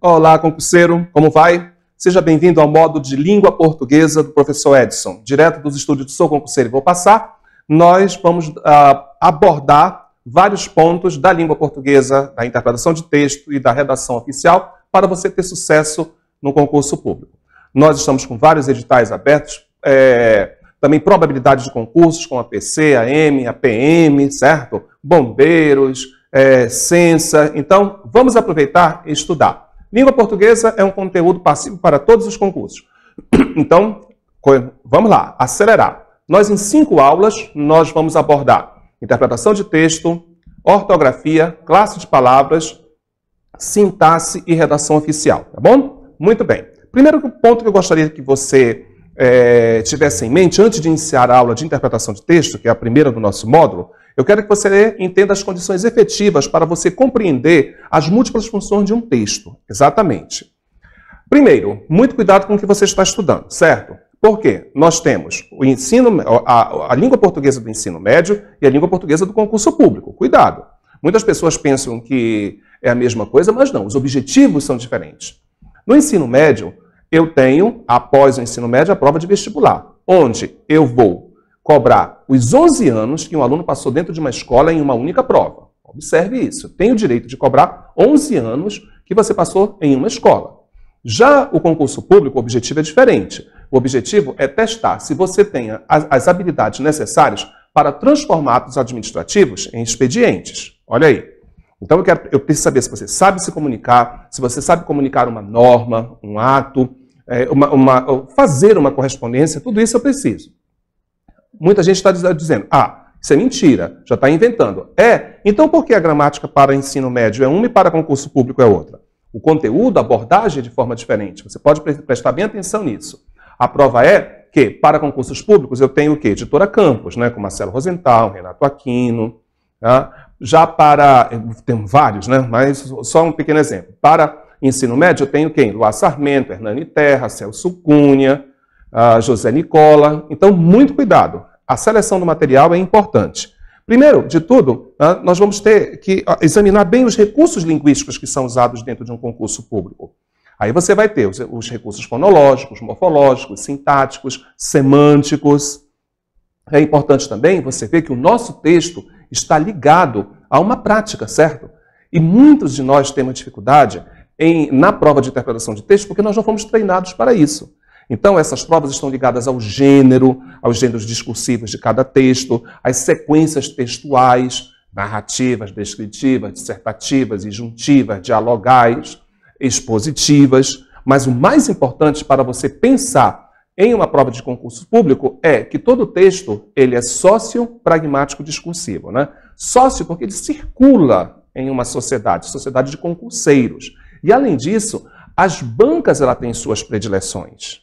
Olá, concurseiro, como vai? Seja bem-vindo ao módulo de língua portuguesa do professor Edson. Direto dos estúdios do Sou Concurseiro e Vou Passar, nós vamos abordar vários pontos da língua portuguesa, da interpretação de texto e da redação oficial para você ter sucesso no concurso público. Nós estamos com vários editais abertos, também probabilidade de concursos com a PC, a M, a PM, certo? Bombeiros, Censa. Então, vamos aproveitar e estudar. Língua portuguesa é um conteúdo passivo para todos os concursos. Então, vamos lá, acelerar. Nós, em 5 aulas, nós vamos abordar interpretação de texto, ortografia, classe de palavras, sintaxe e redação oficial, tá bom? Muito bem. Primeiro ponto que eu gostaria que você tivesse em mente, antes de iniciar a aula de interpretação de texto, que é a primeira do nosso módulo, eu quero que você entenda as condições efetivas para você compreender as múltiplas funções de um texto. Exatamente. Primeiro, muito cuidado com o que você está estudando, certo? Por quê? Nós temos o ensino, a língua portuguesa do ensino médio e a língua portuguesa do concurso público. Cuidado. Muitas pessoas pensam que é a mesma coisa, mas não. Os objetivos são diferentes. No ensino médio, eu tenho, após o ensino médio, a prova de vestibular, onde eu vou cobrar os 11 anos que um aluno passou dentro de uma escola em uma única prova. Observe isso. Tem o direito de cobrar 11 anos que você passou em uma escola. Já o concurso público, o objetivo é diferente. O objetivo é testar se você tem as habilidades necessárias para transformar atos administrativos em expedientes. Olha aí. Então eu preciso saber se você sabe se comunicar, se você sabe comunicar uma norma, um ato, fazer uma correspondência, tudo isso eu preciso. Muita gente está dizendo, isso é mentira, já está inventando. Então por que a gramática para ensino médio é uma e para concurso público é outra? O conteúdo, a abordagem é de forma diferente. Você pode prestar bem atenção nisso. A prova é que, para concursos públicos, eu tenho o quê? Editora Campos, né? Com Marcelo Rosenthal, Renato Aquino. Tá? Já para... Tem vários, né? Mas só um pequeno exemplo. Para ensino médio, eu tenho quem? Luar Sarmento, Hernani Terra, Celso Cunha, José Nicola. Então, muito cuidado. A seleção do material é importante. Primeiro de tudo, nós vamos ter que examinar bem os recursos linguísticos que são usados dentro de um concurso público. Aí você vai ter os recursos fonológicos, morfológicos, sintáticos, semânticos. É importante também você ver que o nosso texto está ligado a uma prática, certo? E muitos de nós temos dificuldade na prova de interpretação de texto porque nós não fomos treinados para isso. Então, essas provas estão ligadas ao gênero, aos gêneros discursivos de cada texto, às sequências textuais, narrativas, descritivas, dissertativas, injuntivas, dialogais, expositivas. Mas o mais importante para você pensar em uma prova de concurso público é que todo texto ele é sócio-pragmático discursivo, né? Sócio porque ele circula em uma sociedade de concurseiros. E, além disso, as bancas ela têm suas predileções.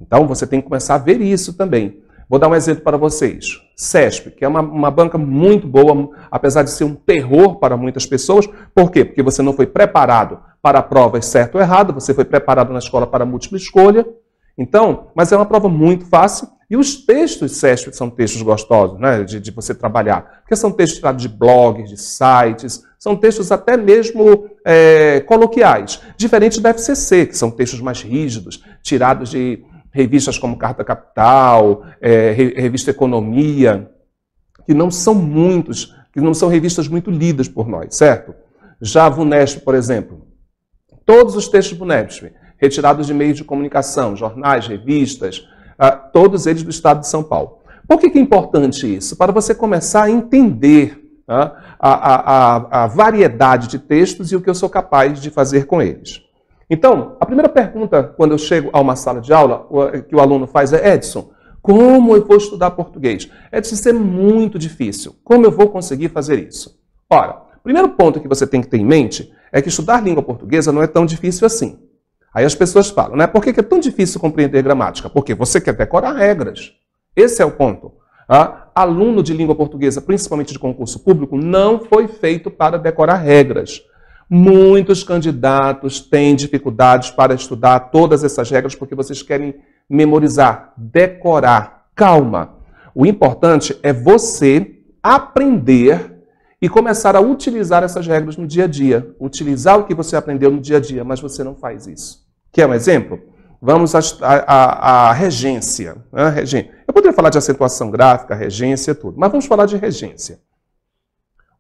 Então, você tem que começar a ver isso também. Vou dar um exemplo para vocês. CESP, que é uma banca muito boa, apesar de ser um terror para muitas pessoas. Por quê? Porque você não foi preparado para provas certo ou errado, você foi preparado na escola para múltipla escolha. Então, mas é uma prova muito fácil. E os textos CESP são textos gostosos, né, de você trabalhar. Porque são textos tirados de blogs, de sites, são textos até mesmo coloquiais. Diferente da FCC, que são textos mais rígidos, tirados de revistas como Carta Capital, Revista Economia, que não são revistas muito lidas por nós, certo? Já a VUNESP, por exemplo, todos os textos VUNESP, retirados de meios de comunicação, jornais, revistas, todos eles do estado de São Paulo. Por que é importante isso? Para você começar a entender a variedade de textos e o que eu sou capaz de fazer com eles. Então, a primeira pergunta, quando eu chego a uma sala de aula, que o aluno faz é: Edson, como eu vou estudar português? Edson, isso é muito difícil. Como eu vou conseguir fazer isso? Ora, o primeiro ponto que você tem que ter em mente é que estudar língua portuguesa não é tão difícil assim. Aí as pessoas falam, né? Por que é tão difícil compreender gramática? Porque você quer decorar regras. Esse é o ponto. Aluno de língua portuguesa, principalmente de concurso público, não foi feito para decorar regras. Muitos candidatos têm dificuldades para estudar todas essas regras porque vocês querem memorizar, decorar. Calma. O importante é você aprender e começar a utilizar essas regras no dia a dia. Utilizar o que você aprendeu no dia a dia, mas você não faz isso. Quer um exemplo? Vamos à regência. Né? Eu poderia falar de acentuação gráfica, regência, tudo, mas vamos falar de regência.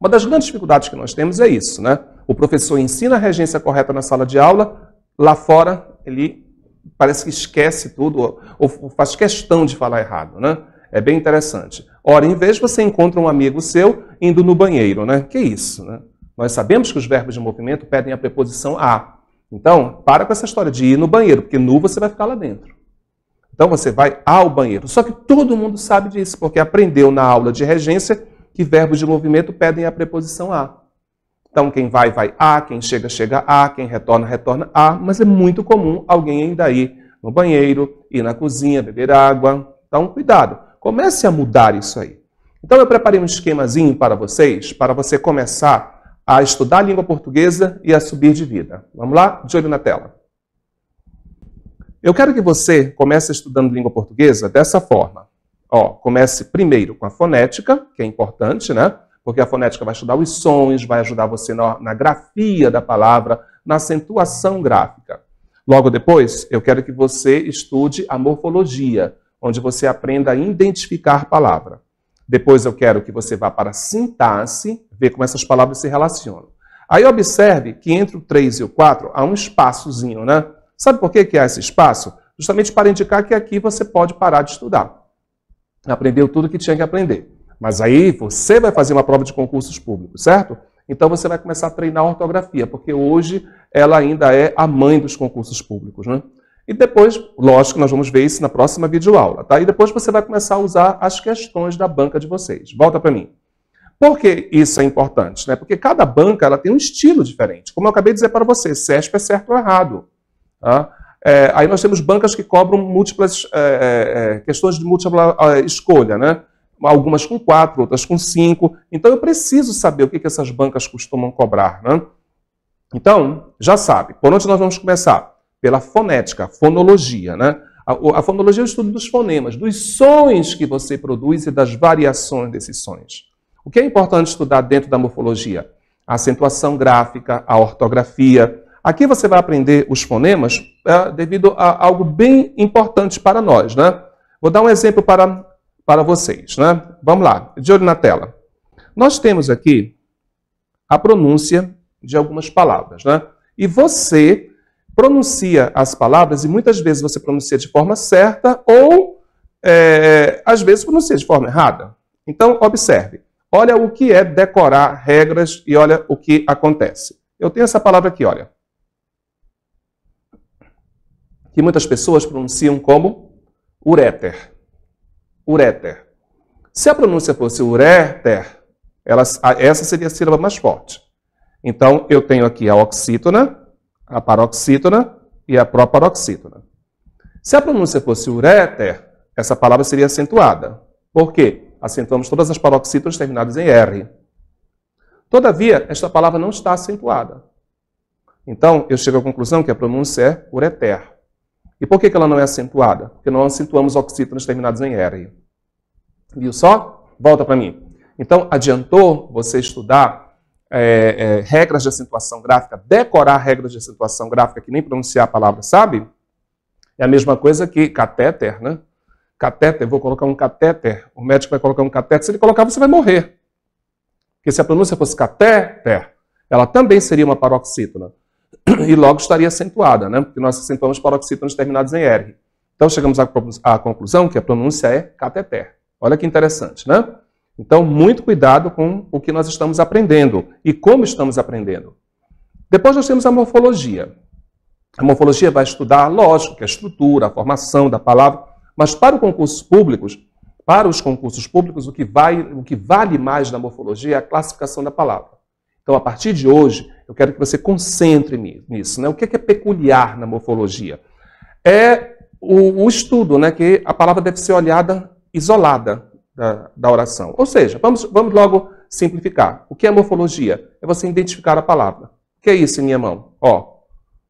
Uma das grandes dificuldades que nós temos é isso, né? O professor ensina a regência correta na sala de aula, lá fora ele parece que esquece tudo, ou faz questão de falar errado, né? É bem interessante. Ora, em vez você encontra um amigo seu indo no banheiro, né? Que isso, né? Nós sabemos que os verbos de movimento pedem a preposição a. Então, para com essa história de ir no banheiro, porque nu você vai ficar lá dentro. Então, você vai ao banheiro. Só que todo mundo sabe disso, porque aprendeu na aula de regência que verbos de movimento pedem a preposição a. Então, quem vai, vai a, quem chega, chega a, quem retorna, retorna a, mas é muito comum alguém ainda ir no banheiro, ir na cozinha, beber água. Então, cuidado. Comece a mudar isso aí. Então, eu preparei um esquemazinho para vocês, para você começar a estudar a língua portuguesa e a subir de vida. Vamos lá? De olho na tela. Eu quero que você comece estudando língua portuguesa dessa forma. Ó, comece primeiro com a fonética, que é importante, né? Porque a fonética vai estudar os sons, vai ajudar você na grafia da palavra, na acentuação gráfica. Logo depois, eu quero que você estude a morfologia, onde você aprenda a identificar a palavra. Depois eu quero que você vá para a sintaxe, ver como essas palavras se relacionam. Aí observe que entre o 3 e o 4 há um espaçozinho, né? Sabe por que há esse espaço? Justamente para indicar que aqui você pode parar de estudar. Aprendeu tudo que tinha que aprender. Mas aí você vai fazer uma prova de concursos públicos, certo? Então você vai começar a treinar a ortografia, porque hoje ela ainda é a mãe dos concursos públicos, né? E depois, lógico, nós vamos ver isso na próxima videoaula, tá? E depois você vai começar a usar as questões da banca de vocês. Volta para mim. Por que isso é importante? Né? Porque cada banca ela tem um estilo diferente. Como eu acabei de dizer para você, CESP é certo ou errado. Tá? Aí nós temos bancas que cobram múltiplas questões de múltipla escolha, né? Algumas com 4, outras com 5. Então eu preciso saber o que essas bancas costumam cobrar. Né? Então, já sabe, por onde nós vamos começar? Pela fonética, fonologia. Né? A fonologia é o estudo dos fonemas, dos sons que você produz e das variações desses sons. O que é importante estudar dentro da morfologia? A acentuação gráfica, a ortografia. Aqui você vai aprender os fonemas devido a algo bem importante para nós. Né? Vou dar um exemplo para vocês. Né? Vamos lá, de olho na tela. Nós temos aqui a pronúncia de algumas palavras. Né? E você pronuncia as palavras e muitas vezes você pronuncia de forma certa ou, às vezes, pronuncia de forma errada. Então, observe. Olha o que é decorar regras e olha o que acontece. Eu tenho essa palavra aqui, olha. Que muitas pessoas pronunciam como uréter. Uréter. Se a pronúncia fosse uréter, essa seria a sílaba mais forte. Então, eu tenho aqui a oxítona, a paroxítona e a proparoxítona. Se a pronúncia fosse uréter, essa palavra seria acentuada. Por quê? Acentuamos todas as paroxítonas terminadas em R. Todavia, esta palavra não está acentuada. Então, eu chego à conclusão que a pronúncia é ureter. E por que ela não é acentuada? Porque não acentuamos oxítonas terminadas em R. Viu só? Volta para mim. Então, adiantou você estudar regras de acentuação gráfica, decorar regras de acentuação gráfica, que nem pronunciar a palavra, sabe? É a mesma coisa que catéter, né? Catéter, vou colocar um catéter, o médico vai colocar um catéter, se ele colocar você vai morrer. Porque se a pronúncia fosse catéter, ela também seria uma paroxítona. E logo estaria acentuada, né? Porque nós acentuamos paroxítonas terminadas em R. Então chegamos à conclusão que a pronúncia é catéter. Olha que interessante, né? Então, muito cuidado com o que nós estamos aprendendo e como estamos aprendendo. Depois nós temos a morfologia. A morfologia vai estudar, lógico, que a estrutura, a formação da palavra, mas para os concursos públicos, o que vale mais na morfologia é a classificação da palavra. Então, a partir de hoje, eu quero que você concentre nisso. Né? O que é peculiar na morfologia? É o estudo, né? Que a palavra deve ser olhada isolada da oração. Ou seja, vamos logo simplificar. O que é morfologia? É você identificar a palavra. O que é isso em minha mão? Ó,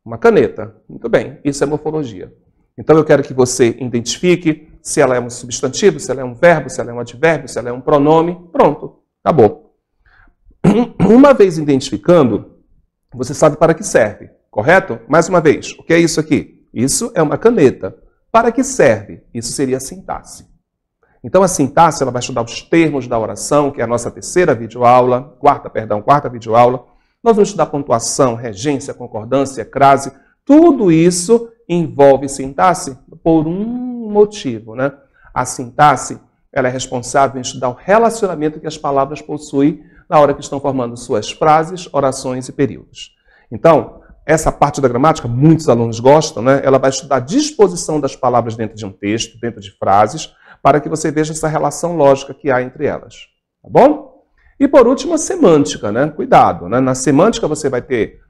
uma caneta. Muito bem, isso é morfologia. Então eu quero que você identifique se ela é um substantivo, se ela é um verbo, se ela é um advérbio, se ela é um pronome. Pronto, acabou. Uma vez identificando, você sabe para que serve, correto? Mais uma vez, o que é isso aqui? Isso é uma caneta. Para que serve? Isso seria a sintaxe. Então a sintaxe, ela vai estudar os termos da oração, que é a nossa terceira videoaula, quarta videoaula. Nós vamos estudar pontuação, regência, concordância, crase. Tudo isso envolve sintaxe por um motivo, né? A sintaxe, ela é responsável em estudar o relacionamento que as palavras possuem na hora que estão formando suas frases, orações e períodos. Então, essa parte da gramática, muitos alunos gostam, né? Ela vai estudar a disposição das palavras dentro de um texto, dentro de frases, para que você veja essa relação lógica que há entre elas. Tá bom? E por último, a semântica, né? Cuidado, né? Na semântica você vai ter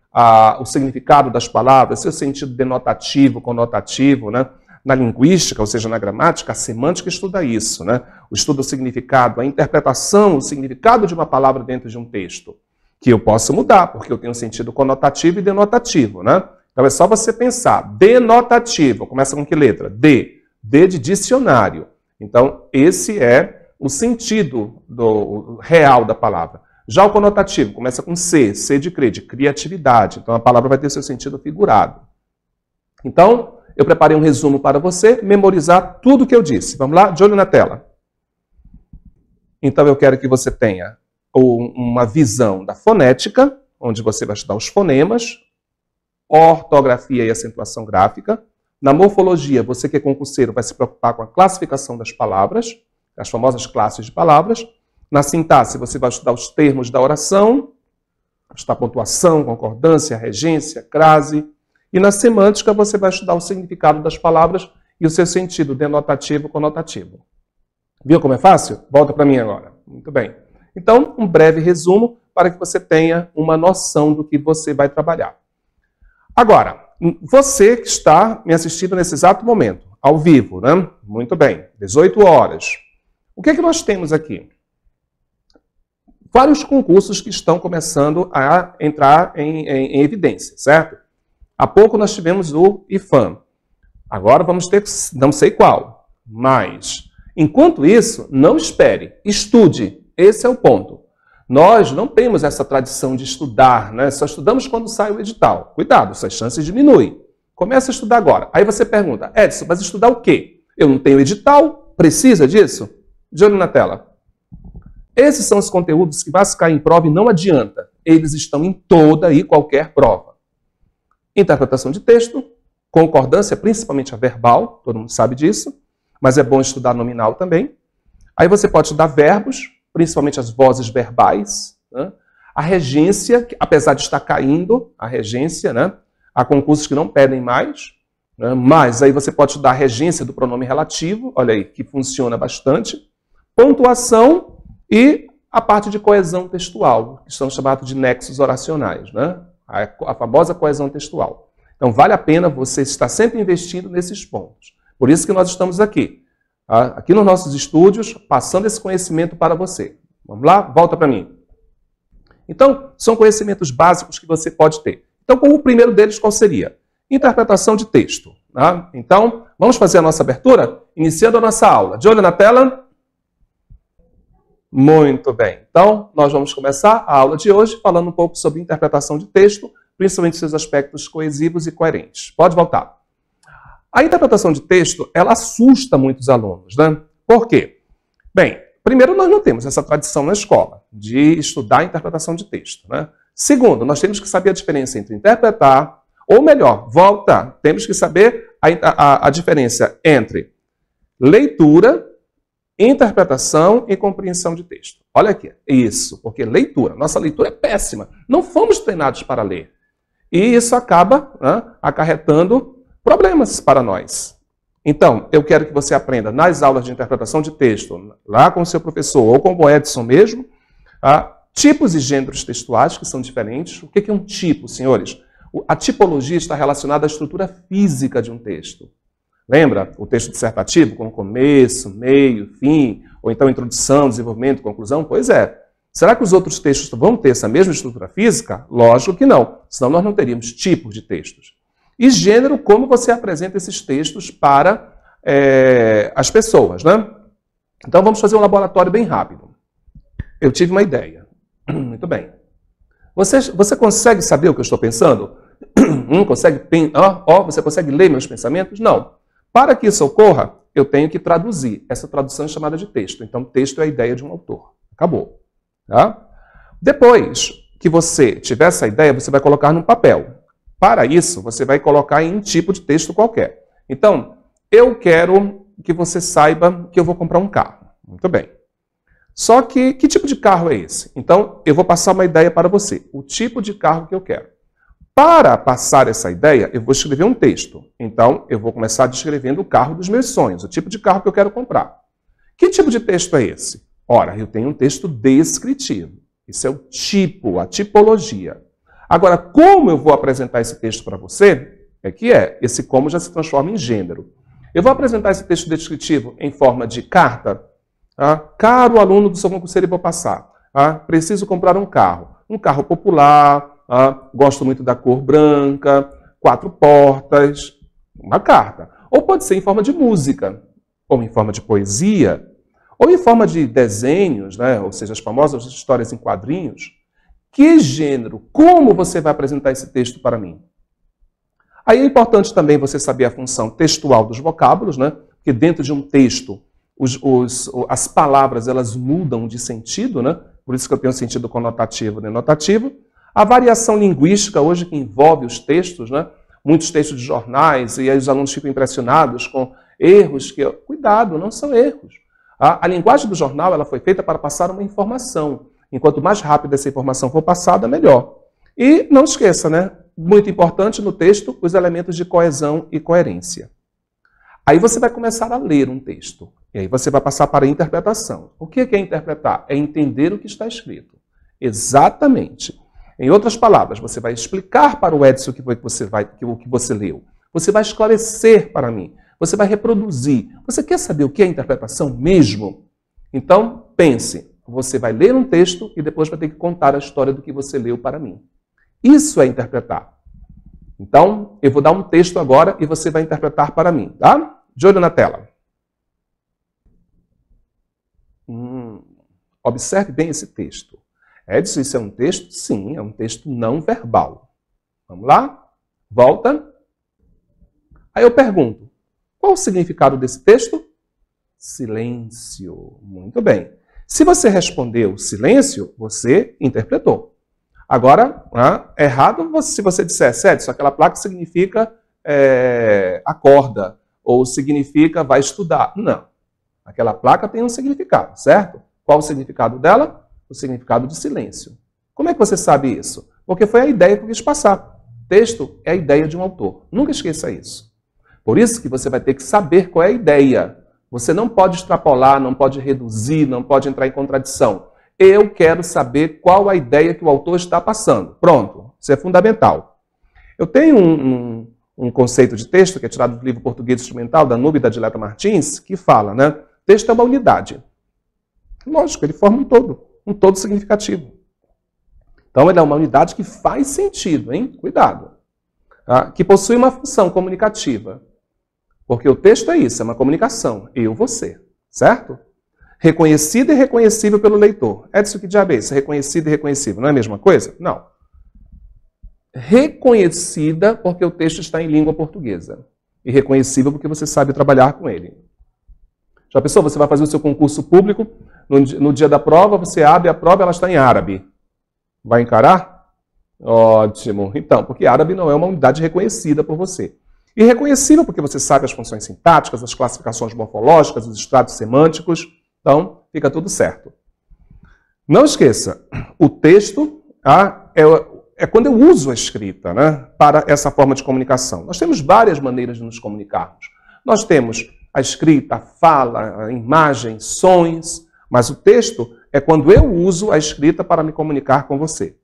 o significado das palavras, seu sentido denotativo, conotativo, né? Na linguística, ou seja, na gramática, a semântica estuda isso, né? O estudo do significado, a interpretação, o significado de uma palavra dentro de um texto, que eu posso mudar, porque eu tenho sentido conotativo e denotativo, né? Então é só você pensar. Denotativo, começa com que letra? D. D de dicionário. Então, esse é o sentido real da palavra. Já o conotativo começa com C, C de crer, de criatividade. Então, a palavra vai ter seu sentido figurado. Então, eu preparei um resumo para você memorizar tudo o que eu disse. Vamos lá? De olho na tela. Então, eu quero que você tenha uma visão da fonética, onde você vai estudar os fonemas, ortografia e acentuação gráfica. Na morfologia, você que é concurseiro vai se preocupar com a classificação das palavras, as famosas classes de palavras. Na sintaxe, você vai estudar os termos da oração, estudar pontuação, concordância, regência, crase. E na semântica, você vai estudar o significado das palavras e o seu sentido denotativo, conotativo. Viu como é fácil? Volta para mim agora. Muito bem. Então, um breve resumo para que você tenha uma noção do que você vai trabalhar. Agora, você que está me assistindo nesse exato momento, ao vivo, né? Muito bem, 18 horas. O que é que nós temos aqui? Vários concursos que estão começando a entrar em evidência, certo? Há pouco nós tivemos o IFAM. Agora vamos ter, não sei qual, mas, enquanto isso, não espere, estude. Esse é o ponto. Nós não temos essa tradição de estudar, né? Só estudamos quando sai o edital. Cuidado, suas chances diminuem. Começa a estudar agora. Aí você pergunta, Edson, mas estudar o quê? Eu não tenho edital? Precisa disso? De olho na tela. Esses são os conteúdos que vai cair em prova e não adianta. Eles estão em toda e qualquer prova. Interpretação de texto, concordância, principalmente a verbal, todo mundo sabe disso, mas é bom estudar nominal também. Aí você pode estudar verbos, principalmente as vozes verbais, né? A regência, que, apesar de estar caindo, a regência, né? Há concursos que não pedem mais, né? Mas aí você pode estudar a regência do pronome relativo, olha aí, que funciona bastante, pontuação e a parte de coesão textual, que são chamados de nexos oracionais, né? A famosa coesão textual. Então vale a pena você estar sempre investindo nesses pontos. Por isso que nós estamos aqui. Aqui nos nossos estúdios, passando esse conhecimento para você. Vamos lá? Volta para mim. Então, são conhecimentos básicos que você pode ter. Então, o primeiro deles, qual seria? Interpretação de texto. Tá? Então, vamos fazer a nossa abertura? Iniciando a nossa aula. De olho na tela? Muito bem. Então, nós vamos começar a aula de hoje falando um pouco sobre interpretação de texto, principalmente seus aspectos coesivos e coerentes. Pode voltar. A interpretação de texto, ela assusta muitos alunos, né? Por quê? Bem, primeiro, nós não temos essa tradição na escola de estudar a interpretação de texto, né? Segundo, nós temos que saber a diferença entre interpretar, ou melhor, temos que saber a diferença entre leitura, interpretação e compreensão de texto. Olha aqui, isso, porque leitura, nossa leitura é péssima. Não fomos treinados para ler. E isso acaba, né, acarretando problemas para nós. Então, eu quero que você aprenda nas aulas de interpretação de texto, lá com o seu professor ou com o Edson mesmo, tipos e gêneros textuais que são diferentes. O que é um tipo, senhores? A tipologia está relacionada à estrutura física de um texto. Lembra o texto dissertativo com começo, meio, fim, ou então introdução, desenvolvimento, conclusão? Pois é. Será que os outros textos vão ter essa mesma estrutura física? Lógico que não, senão nós não teríamos tipos de textos. E gênero, como você apresenta esses textos para as pessoas, né? Então vamos fazer um laboratório bem rápido. Eu tive uma ideia. Muito bem. Você consegue saber o que eu estou pensando? Você consegue ler meus pensamentos? Não. Para que isso ocorra, eu tenho que traduzir. Essa tradução é chamada de texto. Então, texto é a ideia de um autor. Acabou. Tá? Depois que você tiver essa ideia, você vai colocar num papel. Para isso, você vai colocar em um tipo de texto qualquer. Então, eu quero que você saiba que eu vou comprar um carro. Muito bem. Só que tipo de carro é esse? Então, eu vou passar uma ideia para você. O tipo de carro que eu quero. Para passar essa ideia, eu vou escrever um texto. Então, eu vou começar descrevendo o carro dos meus sonhos, o tipo de carro que eu quero comprar. Que tipo de texto é esse? Ora, eu tenho um texto descritivo. Isso é o tipo, a tipologia. Agora, como eu vou apresentar esse texto para você? Esse como já se transforma em gênero. Eu vou apresentar esse texto descritivo em forma de carta. Caro aluno do seu concurseiro, vou passar. Preciso comprar um carro popular, gosto muito da cor branca, 4 portas, uma carta. Ou pode ser em forma de música, ou em forma de poesia, ou em forma de desenhos, né? Ou seja, as famosas histórias em quadrinhos. Que gênero? Como você vai apresentar esse texto para mim? Aí é importante também você saber a função textual dos vocábulos, né? Porque dentro de um texto, as palavras elas mudam de sentido, né? Por isso que eu tenho sentido conotativo e denotativo. A variação linguística hoje que envolve os textos, né? Muitos textos de jornais, e aí os alunos ficam impressionados com erros que... Cuidado, não são erros. A linguagem do jornal ela foi feita para passar uma informação. Enquanto mais rápido essa informação for passada, melhor. E não esqueça, né? Muito importante no texto, os elementos de coesão e coerência. Aí você vai começar a ler um texto. E aí você vai passar para a interpretação. O que é interpretar? É entender o que está escrito. Exatamente. Em outras palavras, você vai explicar para o Edson o que você leu. Você vai esclarecer para mim. Você vai reproduzir. Você quer saber o que é interpretação mesmo? Então, pense. Você vai ler um texto e depois vai ter que contar a história do que você leu para mim. Isso é interpretar. Então, eu vou dar um texto agora e você vai interpretar para mim, tá? De olho na tela. Observe bem esse texto. Edson, isso é um texto? Sim, é um texto não verbal. Vamos lá? Volta. Aí eu pergunto, qual o significado desse texto? Silêncio. Muito bem. Se você respondeu silêncio, você interpretou. Agora, errado se você dissesse, Edson, aquela placa significa acorda, ou significa vai estudar. Não. Aquela placa tem um significado, certo? Qual o significado dela? O significado de silêncio. Como é que você sabe isso? Porque foi a ideia que eu quis passar. Texto é a ideia de um autor. Nunca esqueça isso. Por isso que você vai ter que saber qual é a ideia. Você não pode extrapolar, não pode reduzir, não pode entrar em contradição. Eu quero saber qual a ideia que o autor está passando. Pronto, isso é fundamental. Eu tenho um conceito de texto que é tirado do livro Português Instrumental, da Nube e da Dileta Martins, que fala, né? Texto é uma unidade. Lógico, ele forma um todo significativo. Então, ele é uma unidade que faz sentido, hein? Cuidado. Que possui uma função comunicativa. Porque o texto é isso, é uma comunicação. Eu, você. Certo? Reconhecida e reconhecível pelo leitor. Edson, que diabo é isso? Reconhecida e reconhecível. Não é a mesma coisa? Não. Reconhecida porque o texto está em língua portuguesa. E reconhecível porque você sabe trabalhar com ele. Já pensou? Você vai fazer o seu concurso público, no dia da prova, você abre a prova e ela está em árabe. Vai encarar? Ótimo. Então, porque árabe não é uma unidade reconhecida por você. E reconhecível porque você sabe as funções sintáticas, as classificações morfológicas, os estratos semânticos. Então, fica tudo certo. Não esqueça, o texto é quando eu uso a escrita, né, para essa forma de comunicação. Nós temos várias maneiras de nos comunicarmos. Nós temos a escrita, a fala, a imagem, sons, mas o texto é quando eu uso a escrita para me comunicar com você.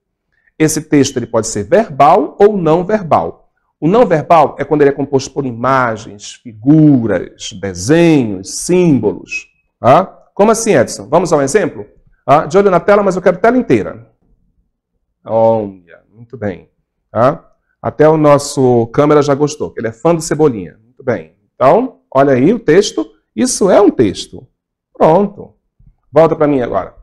Esse texto ele pode ser verbal ou não verbal. O não verbal é quando ele é composto por imagens, figuras, desenhos, símbolos. Como assim, Edson? Vamos a um exemplo? De olho na tela, mas eu quero tela inteira. Olha, muito bem. Até o nosso câmera já gostou, que ele é fã do Cebolinha. Muito bem. Então, olha aí o texto. Isso é um texto. Pronto. Volta para mim agora.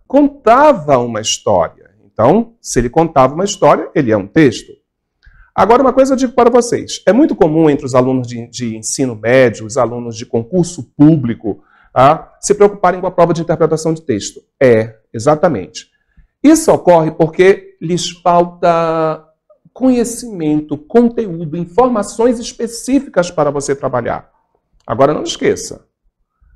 contava uma história. Então, se ele contava uma história, ele é um texto. Agora, uma coisa eu digo para vocês. É muito comum entre os alunos de ensino médio, os alunos de concurso público, se preocuparem com a prova de interpretação de texto. Exatamente. Isso ocorre porque lhes falta conhecimento, conteúdo, informações específicas para você trabalhar. Agora, não esqueça.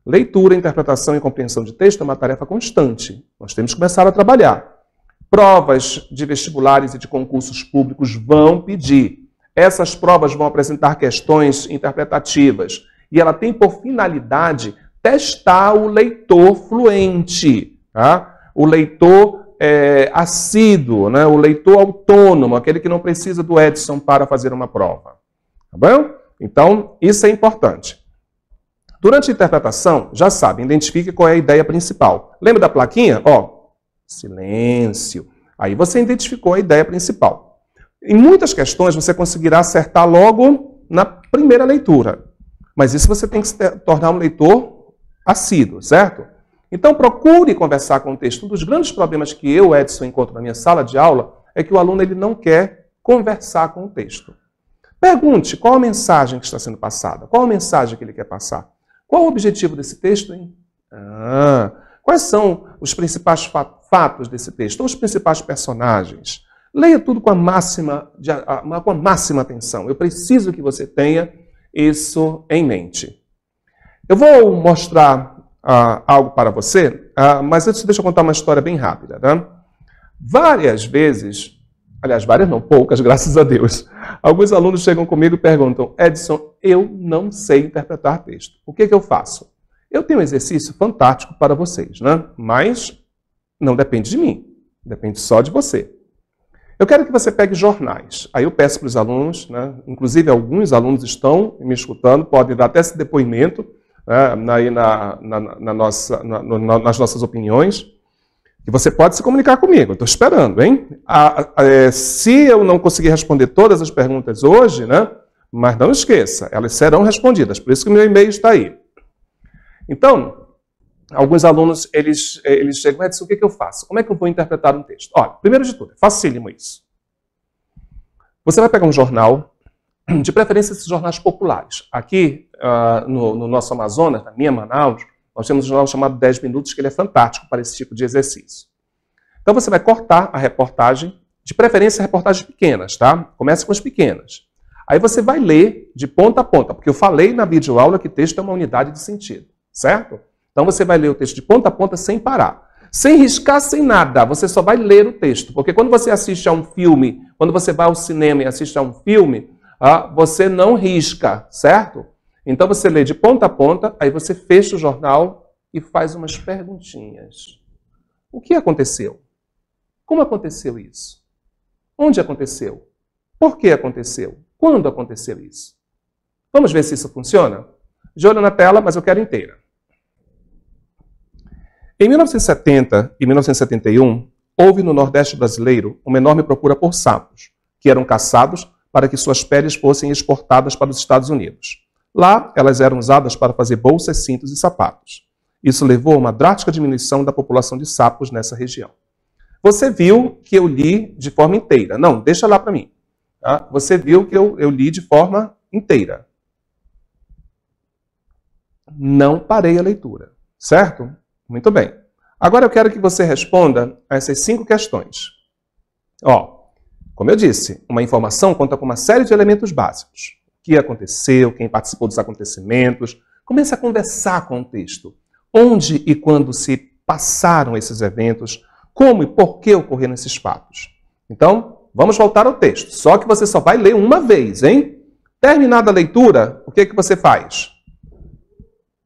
Leitura, interpretação e compreensão de texto é uma tarefa constante. Nós temos que começar a trabalhar. Provas de vestibulares e de concursos públicos vão pedir. Essas provas vão apresentar questões interpretativas. E ela tem por finalidade testar o leitor fluente, o leitor assíduo, né? O leitor autônomo, aquele que não precisa do Edson para fazer uma prova. Tá bom? Então, isso é importante. Durante a interpretação, já sabe, identifique qual é a ideia principal. Lembra da plaquinha? Silêncio. Aí você identificou a ideia principal. Em muitas questões você conseguirá acertar logo na primeira leitura. Mas isso você tem que se tornar um leitor assíduo, certo? Então procure conversar com o texto. Um dos grandes problemas que eu, Edson, encontro na minha sala de aula é que o aluno ele não quer conversar com o texto. Pergunte qual a mensagem que está sendo passada. Qual a mensagem que ele quer passar? Qual o objetivo desse texto, hein? Quais são os principais fatos desse texto? Ou os principais personagens? Leia tudo com a máxima atenção. Eu preciso que você tenha isso em mente. Eu vou mostrar algo para você, mas antes deixa eu contar uma história bem rápida. Né? Várias vezes, aliás, várias não, poucas, graças a Deus, alguns alunos chegam comigo e perguntam: Edson, eu não sei interpretar texto. O que eu faço? Eu tenho um exercício fantástico para vocês, né? Mas não depende de mim, depende só de você. Eu quero que você pegue jornais. Aí eu peço para os alunos, né? Inclusive alguns alunos estão me escutando, podem dar até esse depoimento, né? Nas nossas opiniões, que você pode se comunicar comigo. Estou esperando, hein? Se eu não conseguir responder todas as perguntas hoje, né? Mas não esqueça, elas serão respondidas. Por isso que o meu e-mail está aí. Então, alguns alunos, eles chegam, Edson, o que eu faço? Como é que eu vou interpretar um texto? Olha, primeiro de tudo, é facílimo isso. Você vai pegar um jornal, de preferência esses jornais populares. Aqui, no nosso Amazonas, na minha Manaus, nós temos um jornal chamado 10 Minutos, que ele é fantástico para esse tipo de exercício. Então você vai cortar a reportagem, de preferência reportagens pequenas, tá? Comece com as pequenas. Aí você vai ler de ponta a ponta, porque eu falei na videoaula que texto é uma unidade de sentido, certo? Então você vai ler o texto de ponta a ponta sem parar. Sem riscar, sem nada, você só vai ler o texto. Porque quando você assiste a um filme, quando você vai ao cinema e assiste a um filme, você não risca, certo? Então você lê de ponta a ponta, aí você fecha o jornal e faz umas perguntinhas. O que aconteceu? Como aconteceu isso? Onde aconteceu? Por que aconteceu? Quando aconteceu isso? Vamos ver se isso funciona? De olho na tela, mas eu quero inteira. Em 1970 e 1971, houve no Nordeste brasileiro uma enorme procura por sapos, que eram caçados para que suas peles fossem exportadas para os Estados Unidos. Lá, elas eram usadas para fazer bolsas, cintos e sapatos. Isso levou a uma drástica diminuição da população de sapos nessa região. Você viu que eu li de forma inteira. Não, deixa lá para mim. Tá? Você viu que eu li de forma inteira. Não parei a leitura, certo? Muito bem. Agora eu quero que você responda a essas 5 questões. Como eu disse, uma informação conta com uma série de elementos básicos. O que aconteceu, quem participou dos acontecimentos. Comece a conversar com o texto. Onde e quando se passaram esses eventos, como e por que ocorreram esses fatos. Então, vamos voltar ao texto. Só que você só vai ler uma vez, hein? Terminada a leitura, o que você faz?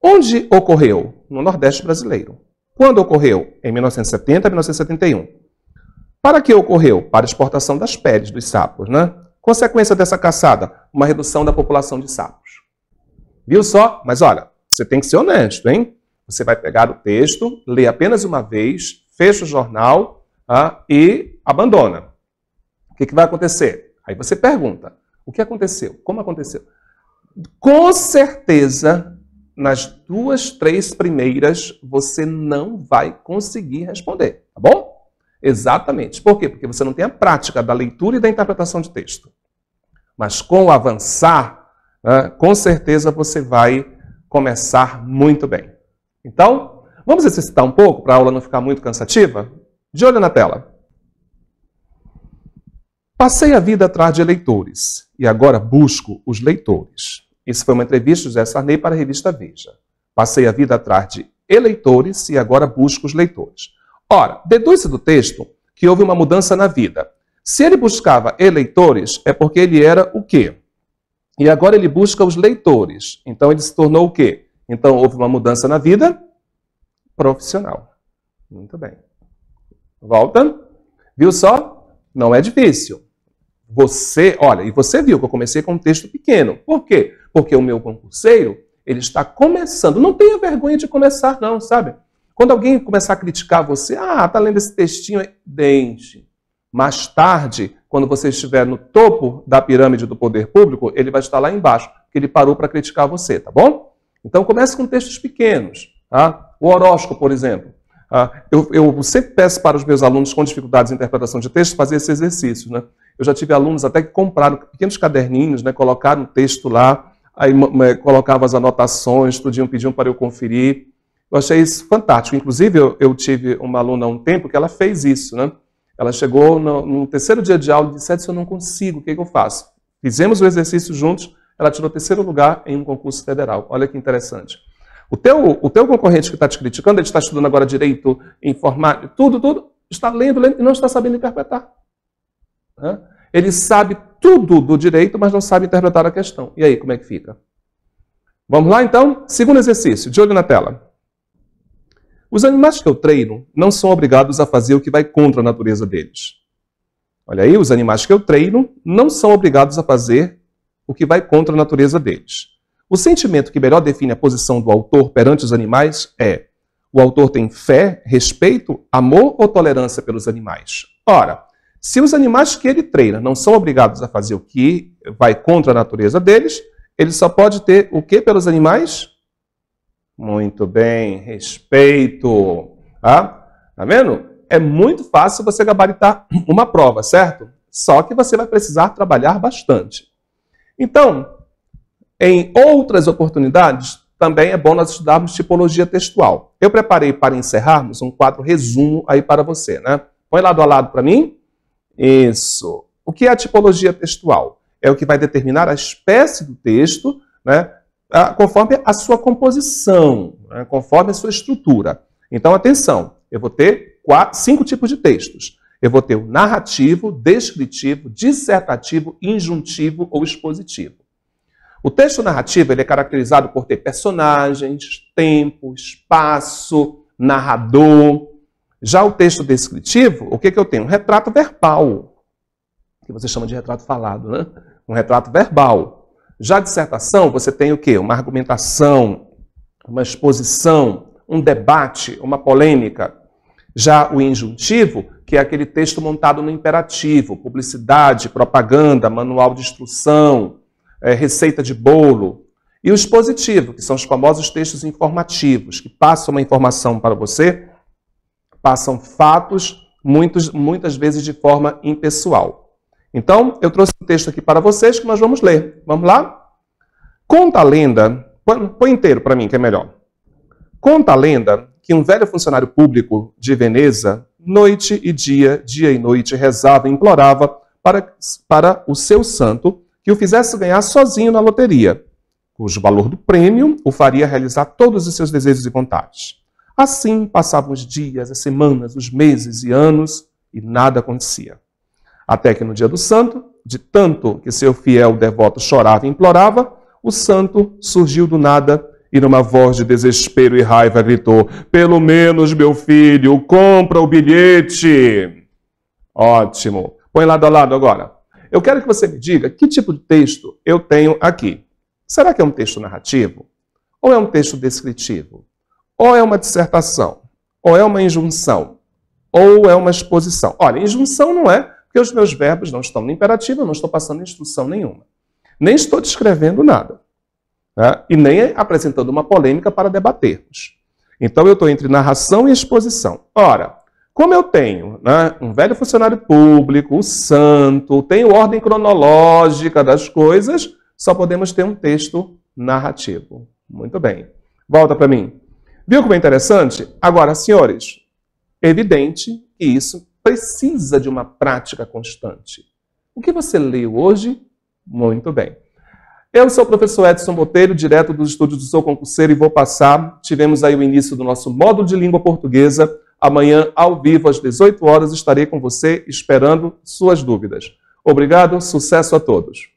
Onde ocorreu? No Nordeste brasileiro. Quando ocorreu? Em 1970 e 1971. Para que ocorreu? Para a exportação das peles dos sapos, né? Consequência dessa caçada? Uma redução da população de sapos. Viu só? Mas olha, você tem que ser honesto, hein? Você vai pegar o texto, lê apenas uma vez, fecha o jornal e abandona. O que vai acontecer? Aí você pergunta, o que aconteceu? Como aconteceu? Com certeza, nas 2, 3 primeiras, você não vai conseguir responder, tá bom? Exatamente. Por quê? Porque você não tem a prática da leitura e da interpretação de texto. Mas com o avançar, com certeza você vai começar muito bem. Então, vamos exercitar um pouco para a aula não ficar muito cansativa? De olho na tela. Passei a vida atrás de eleitores e agora busco os leitores. Isso foi uma entrevista de José Sarney para a revista Veja. Passei a vida atrás de eleitores e agora busco os leitores. Ora, deduz-se do texto que houve uma mudança na vida. Se ele buscava eleitores, é porque ele era o quê? E agora ele busca os leitores. Então ele se tornou o quê? Então houve uma mudança na vida profissional. Muito bem. Volta. Viu só? Não é difícil. Olha, e você viu que eu comecei com um texto pequeno. Por quê? Porque o meu concurseiro, ele está começando. Não tenha vergonha de começar, não, sabe? Quando alguém começar a criticar você, tá lendo esse textinho aí, deixe. Mais tarde, quando você estiver no topo da pirâmide do poder público, ele vai estar lá embaixo, porque ele parou para criticar você, tá bom? Então comece com textos pequenos, tá? O horóscopo, por exemplo. Eu sempre peço para os meus alunos com dificuldades em interpretação de texto fazer esse exercício, né? Eu já tive alunos até que compraram pequenos caderninhos, né? Colocaram o texto lá, aí colocavam as anotações, pediam para eu conferir. Eu achei isso fantástico. Inclusive, eu tive uma aluna há um tempo que ela fez isso, né? Ela chegou no terceiro dia de aula e disse, Edson, eu não consigo, o que eu faço? Fizemos o exercício juntos, ela tirou 3º lugar em um concurso federal. Olha que interessante. O teu concorrente que está te criticando, ele está estudando agora direito, informática, tudo, está lendo e não está sabendo interpretar. Ele sabe tudo do direito, mas não sabe interpretar a questão. E aí, como é que fica? Vamos lá, então? Segundo exercício, de olho na tela. Os animais que eu treino não são obrigados a fazer o que vai contra a natureza deles. Olha aí, os animais que eu treino não são obrigados a fazer o que vai contra a natureza deles. O sentimento que melhor define a posição do autor perante os animais é: o autor tem fé, respeito, amor ou tolerância pelos animais? Ora, se os animais que ele treina não são obrigados a fazer o que vai contra a natureza deles, ele só pode ter o que pelos animais? Muito bem, respeito. Tá vendo? É muito fácil você gabaritar uma prova, certo? Só que você vai precisar trabalhar bastante. Então, em outras oportunidades, também é bom nós estudarmos tipologia textual. Eu preparei para encerrarmos um quadro resumo aí para você, né? Põe lado a lado para mim. Isso. O que é a tipologia textual? É o que vai determinar a espécie do texto, né? Conforme a sua composição, né? Conforme a sua estrutura. Então, atenção, eu vou ter 5 tipos de textos. Eu vou ter o narrativo, descritivo, dissertativo, injuntivo ou expositivo. O texto narrativo ele é caracterizado por ter personagens, tempo, espaço, narrador. Já o texto descritivo, o que eu tenho? Um retrato verbal, que você chama de retrato falado, né? Um retrato verbal. Já a dissertação, você tem o quê? Uma argumentação, uma exposição, um debate, uma polêmica. Já o injuntivo, que é aquele texto montado no imperativo, publicidade, propaganda, manual de instrução, receita de bolo. E o expositivo, que são os famosos textos informativos, que passam uma informação para você, passam fatos, muitas vezes de forma impessoal. Então, eu trouxe um texto aqui para vocês que nós vamos ler. Vamos lá? Conta a lenda, põe inteiro para mim que é melhor. Conta a lenda que um velho funcionário público de Veneza, noite e dia e noite, rezava e implorava para o seu santo que o fizesse ganhar sozinho na loteria, cujo valor do prêmio o faria realizar todos os seus desejos e vontades. Assim passavam os dias, as semanas, os meses e anos, e nada acontecia. Até que no dia do santo, de tanto que seu fiel devoto chorava e implorava, o santo surgiu do nada e numa voz de desespero e raiva gritou: "Pelo menos, meu filho, compra o bilhete." Ótimo. Põe lado a lado agora. Eu quero que você me diga que tipo de texto eu tenho aqui. Será que é um texto narrativo? Ou é um texto descritivo? Ou é uma dissertação? Ou é uma injunção? Ou é uma exposição? Olha, injunção não é, porque os meus verbos não estão no imperativo, eu não estou passando instrução nenhuma. Nem estou descrevendo nada. né? E nem apresentando uma polêmica para debatermos. Então, eu estou entre narração e exposição. Ora, como eu tenho, né, um velho funcionário público, o santo, tenho ordem cronológica das coisas, só podemos ter um texto narrativo. Muito bem. Volta para mim. Viu como é interessante? Agora, senhores, é evidente que isso precisa de uma prática constante. O que você leu hoje? Muito bem. Eu sou o professor Edson Botelho, direto dos estúdios do Sou Concurseiro, e vou passar. Tivemos aí o início do nosso módulo de língua portuguesa. Amanhã, ao vivo, às 18 horas, estarei com você esperando suas dúvidas. Obrigado, sucesso a todos.